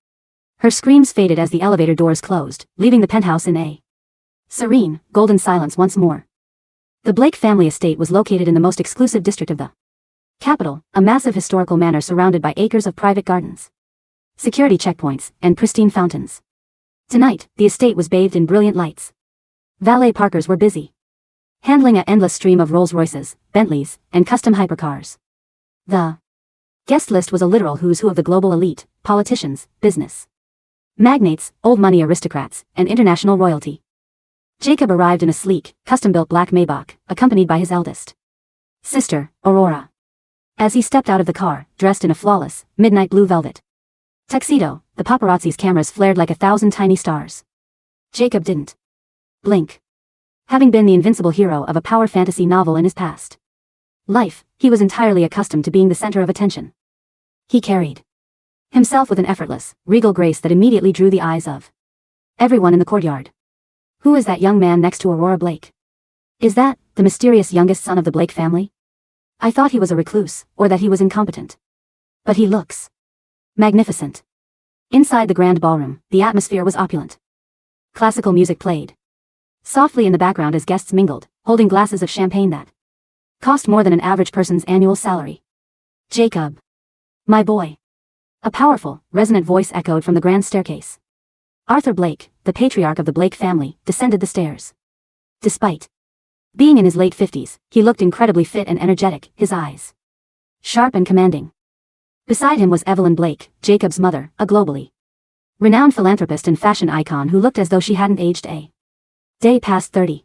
Her screams faded as the elevator doors closed, leaving the penthouse in a serene, golden silence once more. The Blake family estate was located in the most exclusive district of the capital, a massive historical manor surrounded by acres of private gardens, security checkpoints, and pristine fountains. Tonight, the estate was bathed in brilliant lights. Valet parkers were busy handling an endless stream of Rolls-Royces, Bentleys, and custom hypercars. The guest list was a literal who's who of the global elite, politicians, business magnates, old money aristocrats, and international royalty. Jacob arrived in a sleek, custom-built black Maybach, accompanied by his eldest sister, Aurora. As he stepped out of the car, dressed in a flawless, midnight blue velvet tuxedo, the paparazzi's cameras flared like 1,000 tiny stars. Jacob didn't blink. Having been the invincible hero of a power fantasy novel in his past life, he was entirely accustomed to being the center of attention. He carried himself with an effortless, regal grace that immediately drew the eyes of everyone in the courtyard. Who is that young man next to Aurora Blake? Is that the mysterious youngest son of the Blake family? I thought he was a recluse, or that he was incompetent. But he looks magnificent. Inside the grand ballroom, the atmosphere was opulent. Classical music played softly in the background as guests mingled, holding glasses of champagne that cost more than an average person's annual salary. Jacob. My boy. A powerful, resonant voice echoed from the grand staircase. Arthur Blake, the patriarch of the Blake family, descended the stairs. Despite being in his late 50s, he looked incredibly fit and energetic, his eyes sharp and commanding. Beside him was Evelyn Blake, Jacob's mother, a globally renowned philanthropist and fashion icon who looked as though she hadn't aged a day past 30.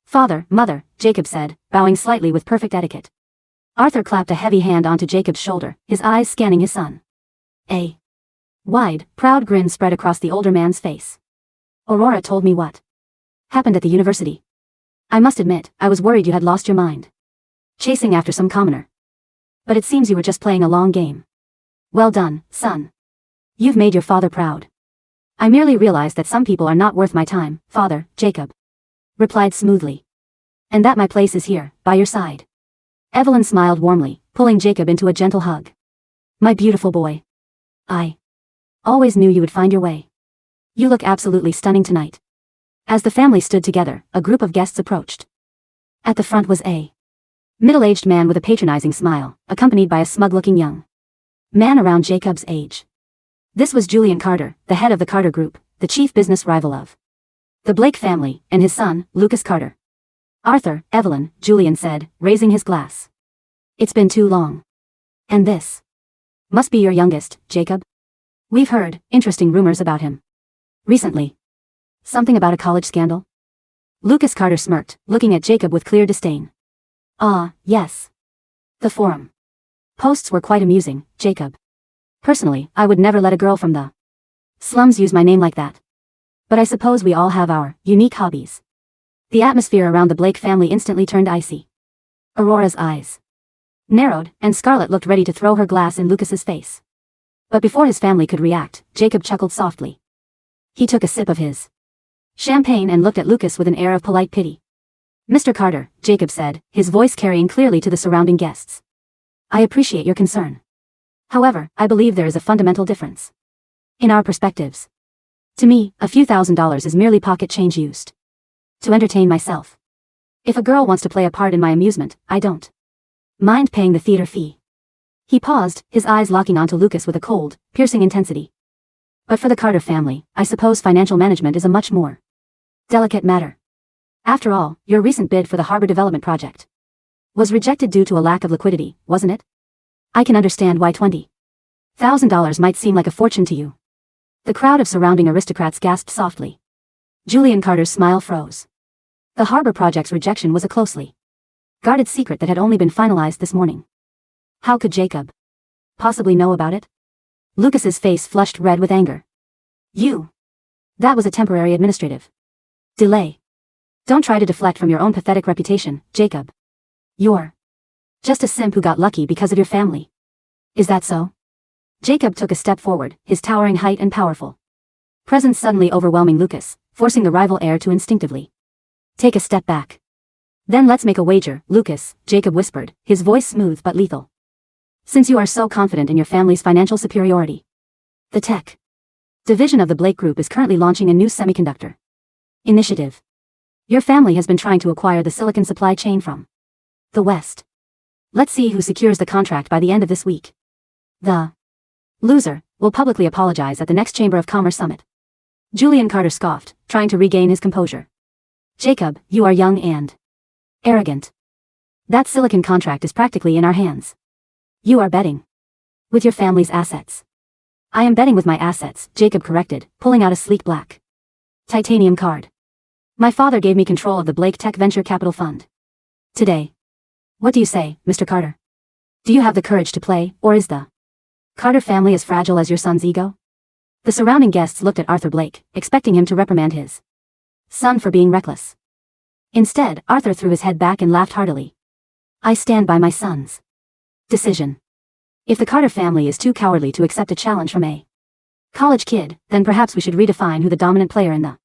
Father, mother, Jacob said, bowing slightly with perfect etiquette. Arthur clapped a heavy hand onto Jacob's shoulder, his eyes scanning his son. A wide, proud grin spread across the older man's face. Aurora told me what happened at the university. I must admit, I was worried you had lost your mind, chasing after some commoner. But it seems you were just playing a long game. Well done, son. You've made your father proud. I merely realized that some people are not worth my time, father, Jacob replied smoothly. And that my place is here, by your side. Evelyn smiled warmly, pulling Jacob into a gentle hug. My beautiful boy. I always knew you would find your way. You look absolutely stunning tonight. As the family stood together, a group of guests approached. At the front was a middle-aged man with a patronizing smile, accompanied by a smug-looking young man around Jacob's age. This was Julian Carter, the head of the Carter Group, the chief business rival of the Blake family, and his son, Lucas Carter. Arthur, Evelyn, Julian said, raising his glass. It's been too long. And this must be your youngest, Jacob? We've heard interesting rumors about him. Recently. Something about a college scandal? Lucas Carter smirked, looking at Jacob with clear disdain. Ah, yes. The forum posts were quite amusing, Jacob. Personally, I would never let a girl from the slums use my name like that. But I suppose we all have our unique hobbies. The atmosphere around the Blake family instantly turned icy. Aurora's eyes narrowed, and Scarlett looked ready to throw her glass in Lucas's face. But before his family could react, Jacob chuckled softly. He took a sip of his champagne and looked at Lucas with an air of polite pity. Mr. Carter, Jacob said, his voice carrying clearly to the surrounding guests. I appreciate your concern. However, I believe there is a fundamental difference in our perspectives. To me, a few $1,000s is merely pocket change used to entertain myself. If a girl wants to play a part in my amusement, I don't mind paying the theater fee. He paused, his eyes locking onto Lucas with a cold, piercing intensity. But for the Carter family, I suppose financial management is a much more delicate matter. After all, your recent bid for the harbor development project was rejected due to a lack of liquidity, wasn't it? I can understand why $20,000 might seem like a fortune to you. The crowd of surrounding aristocrats gasped softly. Julian Carter's smile froze. The harbor project's rejection was a closely guarded secret that had only been finalized this morning. How could Jacob possibly know about it? Lucas's face flushed red with anger. That was a temporary administrative delay. Don't try to deflect from your own pathetic reputation, Jacob. You're just a simp who got lucky because of your family. Is that so? Jacob took a step forward, his towering height and powerful presence suddenly overwhelming Lucas, forcing the rival heir to instinctively take a step back. Then let's make a wager, Lucas, Jacob whispered, his voice smooth but lethal. Since you are so confident in your family's financial superiority, the tech division of the Blake Group is currently launching a new semiconductor initiative. Your family has been trying to acquire the silicon supply chain from the West. Let's see who secures the contract by the end of this week. The loser will publicly apologize at the next Chamber of Commerce summit. Julian Carter scoffed, trying to regain his composure. Jacob, you are young and arrogant. That silicon contract is practically in our hands. You are betting with your family's assets. I am betting with my assets, Jacob corrected, pulling out a sleek black titanium card. My father gave me control of the Blake Tech Venture Capital Fund today. What do you say, Mr. Carter? Do you have the courage to play, or is the Carter family as fragile as your son's ego? The surrounding guests looked at Arthur Blake, expecting him to reprimand his son for being reckless. Instead, Arthur threw his head back and laughed heartily. I stand by my son's decision. If the Carter family is too cowardly to accept a challenge from a college kid, then perhaps we should redefine who the dominant player in the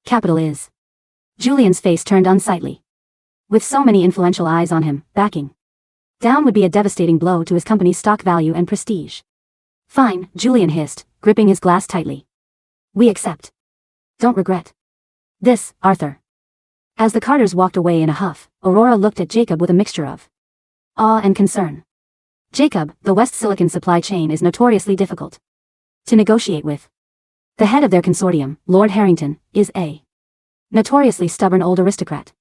capital is. Julian's face turned unsightly. With so many influential eyes on him, backing down would be a devastating blow to his company's stock value and prestige. Fine, Julian hissed, gripping his glass tightly. We accept. Don't regret this, Arthur. As the Carters walked away in a huff, Aurora looked at Jacob with a mixture of awe and concern. Jacob, the West Silicon supply chain is notoriously difficult to negotiate with. The head of their consortium, Lord Harrington, is a notoriously stubborn old aristocrat.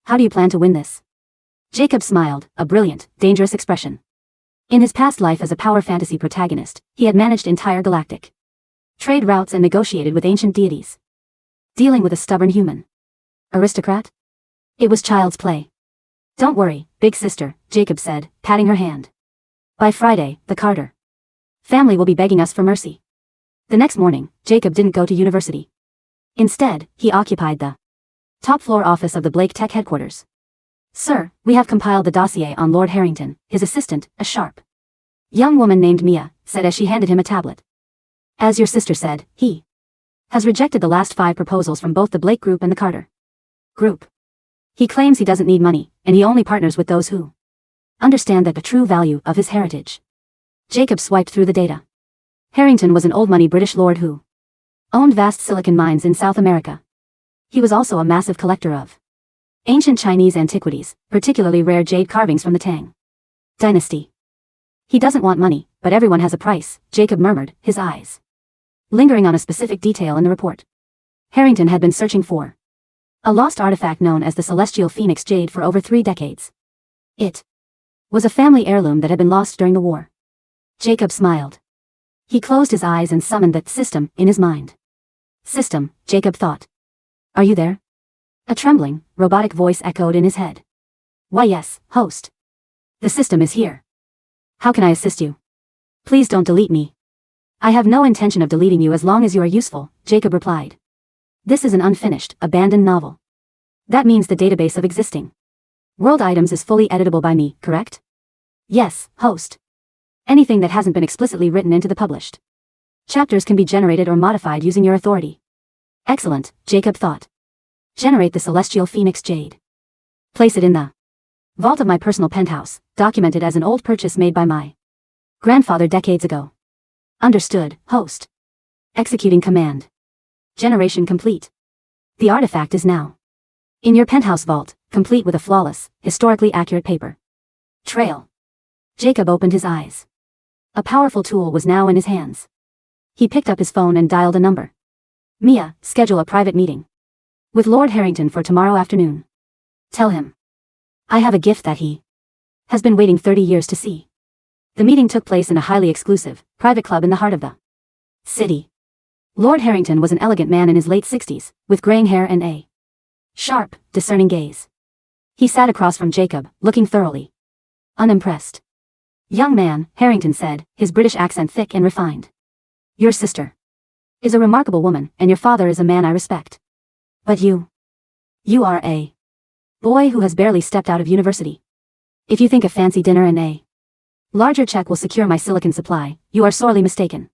How do you plan to win this? Jacob smiled, a brilliant, dangerous expression. In his past life as a power fantasy protagonist, he had managed entire galactic trade routes and negotiated with ancient deities. Dealing with a stubborn human aristocrat? It was child's play. Don't worry, big sister, Jacob said, patting her hand. By Friday, the Carter family will be begging us for mercy. The next morning, Jacob didn't go to university. Instead, he occupied the top-floor office of the Blake Tech headquarters. Sir, we have compiled the dossier on Lord Harrington, his assistant, a sharp young woman named Mia, said as she handed him a tablet. As your sister said, he has rejected the last 5 proposals from both the Blake Group and the Carter Group. He claims he doesn't need money, and he only partners with those who understand the true value of his heritage. Jacob swiped through the data. Harrington was an old-money British lord who owned vast silicon mines in South America. He was also a massive collector of ancient Chinese antiquities, particularly rare jade carvings from the Tang dynasty. He doesn't want money, but everyone has a price, Jacob murmured, his eyes lingering on a specific detail in the report. Harrington had been searching for a lost artifact known as the Celestial Phoenix Jade for over 3 decades. It was a family heirloom that had been lost during the war. Jacob smiled. He closed his eyes and summoned that system in his mind. System, Jacob thought. Are you there? A trembling, robotic voice echoed in his head. Why yes, host. The system is here. How can I assist you? Please don't delete me. I have no intention of deleting you as long as you are useful, Jacob replied. This is an unfinished, abandoned novel. That means the database of existing world items is fully editable by me, correct? Yes, host. Anything that hasn't been explicitly written into the published chapters can be generated or modified using your authority. Excellent, Jacob thought. Generate the celestial phoenix jade. Place it in the vault of my personal penthouse, documented as an old purchase made by my grandfather decades ago. Understood, host. Executing command. Generation complete. The artifact is now in your penthouse vault, complete with a flawless, historically accurate paper trail. Jacob opened his eyes. A powerful tool was now in his hands. He picked up his phone and dialed a number. Mia, schedule a private meeting with Lord Harrington for tomorrow afternoon. Tell him I have a gift that he has been waiting 30 years to see. The meeting took place in a highly exclusive, private club in the heart of the city. Lord Harrington was an elegant man in his late 60s, with graying hair and a sharp, discerning gaze. He sat across from Jacob, looking thoroughly unimpressed. Young man, Harrington said, his British accent thick and refined. Your sister is a remarkable woman, and your father is a man I respect. But you are a boy who has barely stepped out of university. If you think a fancy dinner and a larger check will secure my silicon supply, you are sorely mistaken.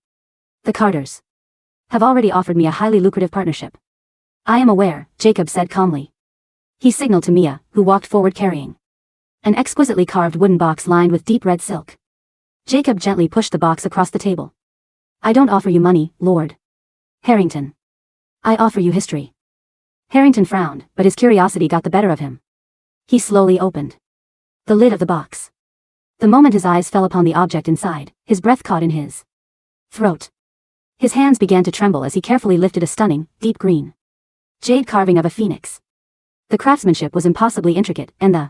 The Carters have already offered me a highly lucrative partnership. I am aware, Jacob said calmly. He signaled to Mia, who walked forward carrying an exquisitely carved wooden box lined with deep red silk. Jacob gently pushed the box across the table. I don't offer you money, Lord Harrington. I offer you history. Harrington frowned, but his curiosity got the better of him. He slowly opened the lid of the box. The moment his eyes fell upon the object inside, his breath caught in his throat. His hands began to tremble as he carefully lifted a stunning, deep green jade carving of a phoenix. The craftsmanship was impossibly intricate, and the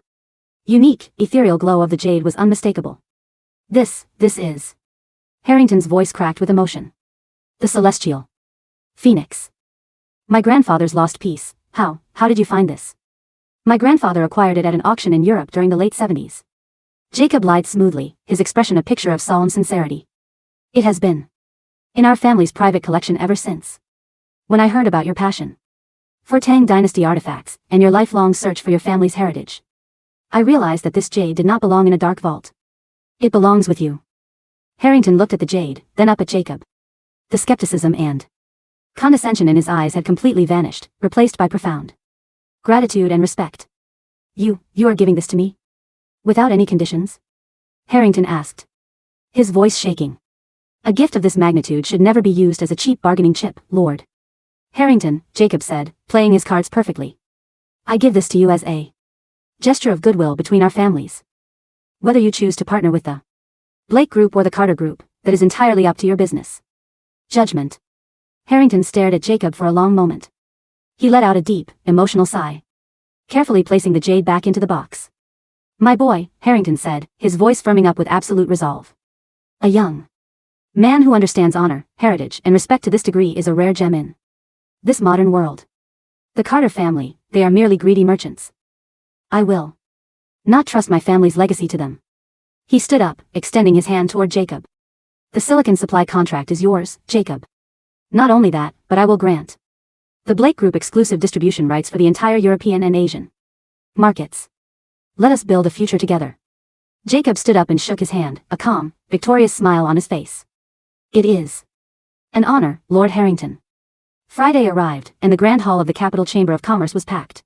unique, ethereal glow of the jade was unmistakable. This is... Harrington's voice cracked with emotion. The celestial phoenix. My grandfather's lost piece. How did you find this? My grandfather acquired it at an auction in Europe during the late 70s. Jacob lied smoothly, his expression a picture of solemn sincerity. It has been in our family's private collection ever since. When I heard about your passion for Tang Dynasty artifacts, and your lifelong search for your family's heritage, I realized that this jade did not belong in a dark vault. It belongs with you. Harrington looked at the jade, then up at Jacob. The skepticism and condescension in his eyes had completely vanished, replaced by profound gratitude and respect. You are giving this to me? Without any conditions? Harrington asked, his voice shaking. A gift of this magnitude should never be used as a cheap bargaining chip, Lord Harrington, Jacob said, playing his cards perfectly. I give this to you as a gesture of goodwill between our families. Whether you choose to partner with the Blake Group or the Carter Group, that is entirely up to your business judgment. Harrington stared at Jacob for a long moment. He let out a deep, emotional sigh, carefully placing the jade back into the box. My boy, Harrington said, his voice firming up with absolute resolve. A young man who understands honor, heritage, and respect to this degree is a rare gem in this modern world. The Carter family, they are merely greedy merchants. I will not trust my family's legacy to them. He stood up, extending his hand toward Jacob. The silicon supply contract is yours, Jacob. Not only that, but I will grant the Blake Group exclusive distribution rights for the entire European and Asian markets. Let us build a future together. Jacob stood up and shook his hand, a calm, victorious smile on his face. It is an honor, Lord Harrington. Friday arrived, and the Grand Hall of the Capital Chamber of Commerce was packed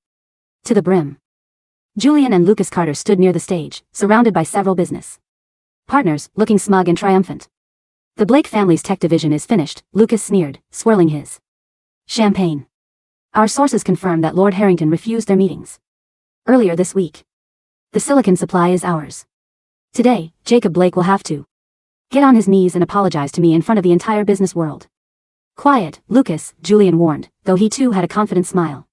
to the brim. Julian and Lucas Carter stood near the stage, surrounded by several business partners, looking smug and triumphant. The Blake family's tech division is finished, Lucas sneered, swirling his champagne. Our sources confirm that Lord Harrington refused their meetings earlier this week. The silicon supply is ours. Today, Jacob Blake will have to get on his knees and apologize to me in front of the entire business world. Quiet, Lucas, Julian warned, though he too had a confident smile.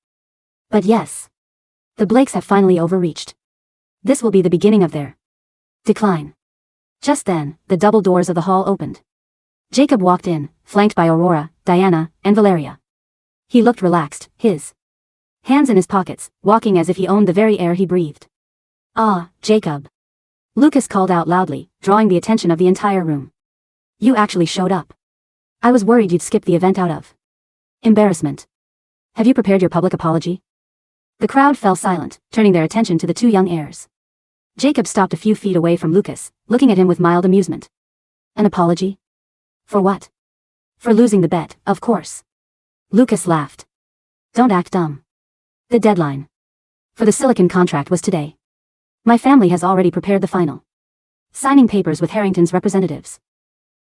But yes, the Blakes have finally overreached. This will be the beginning of their decline. Just then, the double doors of the hall opened. Jacob walked in, flanked by Aurora, Diana, and Valeria. He looked relaxed, his hands in his pockets, walking as if he owned the very air he breathed. "Ah, Jacob." Lucas called out loudly, drawing the attention of the entire room. "You actually showed up. I was worried you'd skip the event out of embarrassment. Have you prepared your public apology?" The crowd fell silent, turning their attention to the two young heirs. Jacob stopped a few feet away from Lucas, looking at him with mild amusement. "An apology? For what?" "For losing the bet, of course." Lucas laughed. "Don't act dumb. The deadline for the Silicon contract was today. My family has already prepared the final signing papers with Harrington's representatives."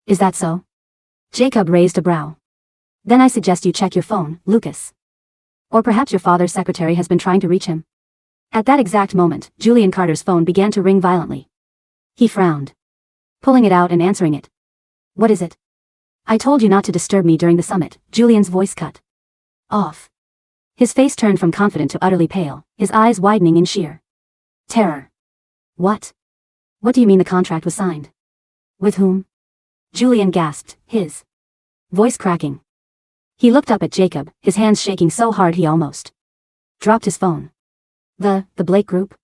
"Is that so?" Jacob raised a brow. "Then I suggest you check your phone, Lucas. Or perhaps your father's secretary has been trying to reach him." At that exact moment, Julian Carter's phone began to ring violently. He frowned, pulling it out and answering it. "What is it?" "I told you not to disturb me during the summit." Julian's voice cut off. His face turned from confident to utterly pale, his eyes widening in sheer terror. "What? What do you mean the contract was signed? With whom?" Julian gasped, his voice cracking. He looked up at Jacob, his hands shaking so hard he almost dropped his phone. The Blake Group?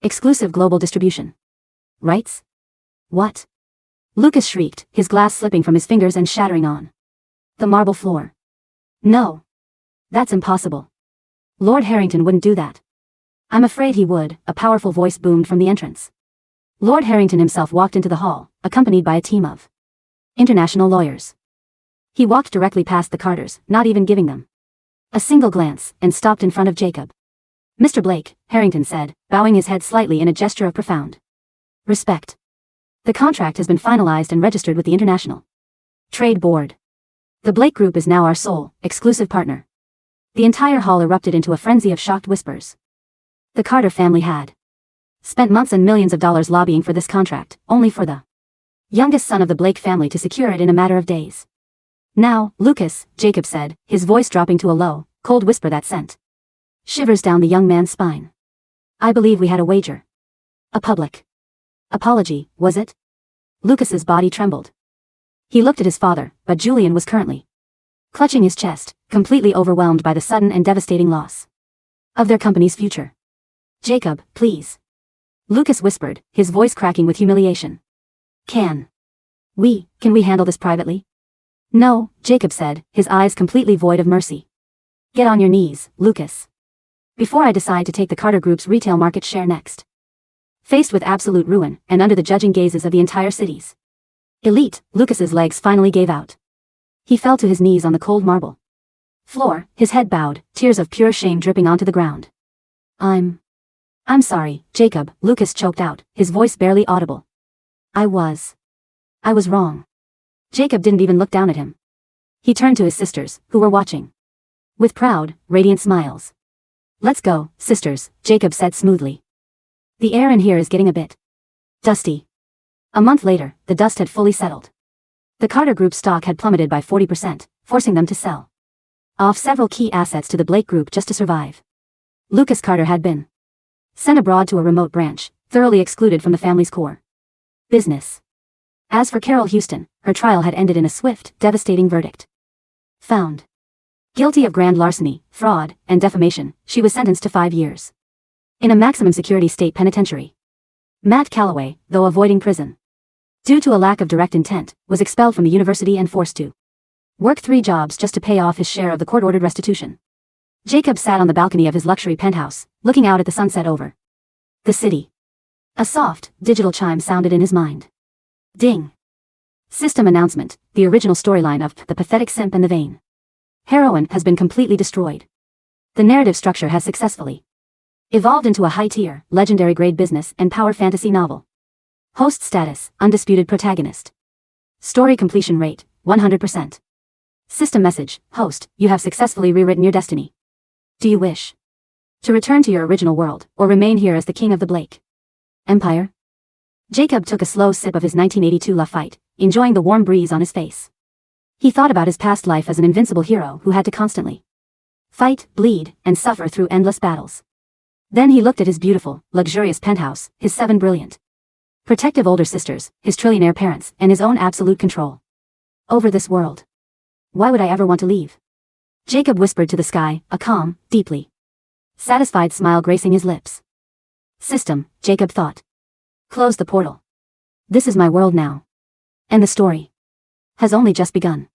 Exclusive global distribution rights? What?" Lucas shrieked, his glass slipping from his fingers and shattering on the marble floor. "No. That's impossible. Lord Harrington wouldn't do that." "I'm afraid he would," a powerful voice boomed from the entrance. Lord Harrington himself walked into the hall, accompanied by a team of international lawyers. He walked directly past the Carters, not even giving them a single glance, and stopped in front of Jacob. "Mr. Blake," Harrington said, bowing his head slightly in a gesture of profound respect. "The contract has been finalized and registered with the International Trade Board. The Blake Group is now our sole, exclusive partner." The entire hall erupted into a frenzy of shocked whispers. The Carter family had spent months and millions of dollars lobbying for this contract, only for the youngest son of the Blake family to secure it in a matter of days. "Now, Lucas," Jacob said, his voice dropping to a low, cold whisper that sent shivers down the young man's spine. "I believe we had a wager. A public apology, was it?" Lucas's body trembled. He looked at his father, but Julian was currently clutching his chest, completely overwhelmed by the sudden and devastating loss of their company's future. "Jacob, please," Lucas whispered, his voice cracking with humiliation. Can we handle this privately?" "No," Jacob said, his eyes completely void of mercy. "Get on your knees, Lucas. Before I decide to take the Carter Group's retail market share next." Faced with absolute ruin, and under the judging gazes of the entire city's elite, Lucas's legs finally gave out. He fell to his knees on the cold marble floor, his head bowed, tears of pure shame dripping onto the ground. I'm sorry, Jacob," Lucas choked out, his voice barely audible. I was wrong." Jacob didn't even look down at him. He turned to his sisters, who were watching with proud, radiant smiles. "Let's go, sisters," Jacob said smoothly. "The air in here is getting a bit dusty." A month later, the dust had fully settled. The Carter Group's stock had plummeted by 40%, forcing them to sell off several key assets to the Blake Group just to survive. Lucas Carter had been sent abroad to a remote branch, thoroughly excluded from the family's core business. As for Carol Houston, her trial had ended in a swift, devastating verdict. Found guilty of grand larceny, fraud, and defamation, she was sentenced to 5 years in a maximum security state penitentiary. Matt Calloway, though avoiding prison due to a lack of direct intent, was expelled from the university and forced to work 3 jobs just to pay off his share of the court-ordered restitution. Jacob sat on the balcony of his luxury penthouse, looking out at the sunset over the city. A soft, digital chime sounded in his mind. Ding. System announcement, the original storyline of The Pathetic Simp and the Vain Heroine has been completely destroyed. The narrative structure has successfully evolved into a high-tier, legendary-grade business and power fantasy novel. Host status, undisputed protagonist. Story completion rate, 100%. System message, host, you have successfully rewritten your destiny. Do you wish to return to your original world, or remain here as the king of the Blake Empire? Jacob took a slow sip of his 1982 Lafite, enjoying the warm breeze on his face. He thought about his past life as an invincible hero who had to constantly fight, bleed, and suffer through endless battles. Then he looked at his beautiful, luxurious penthouse, his 7 brilliant, protective older sisters, his trillionaire parents, and his own absolute control. Over this world. Why would I ever want to leave? Jacob whispered to the sky, a calm, deeply satisfied smile gracing his lips. System, Jacob thought. Close the portal. This is my world now. And the story has only just begun.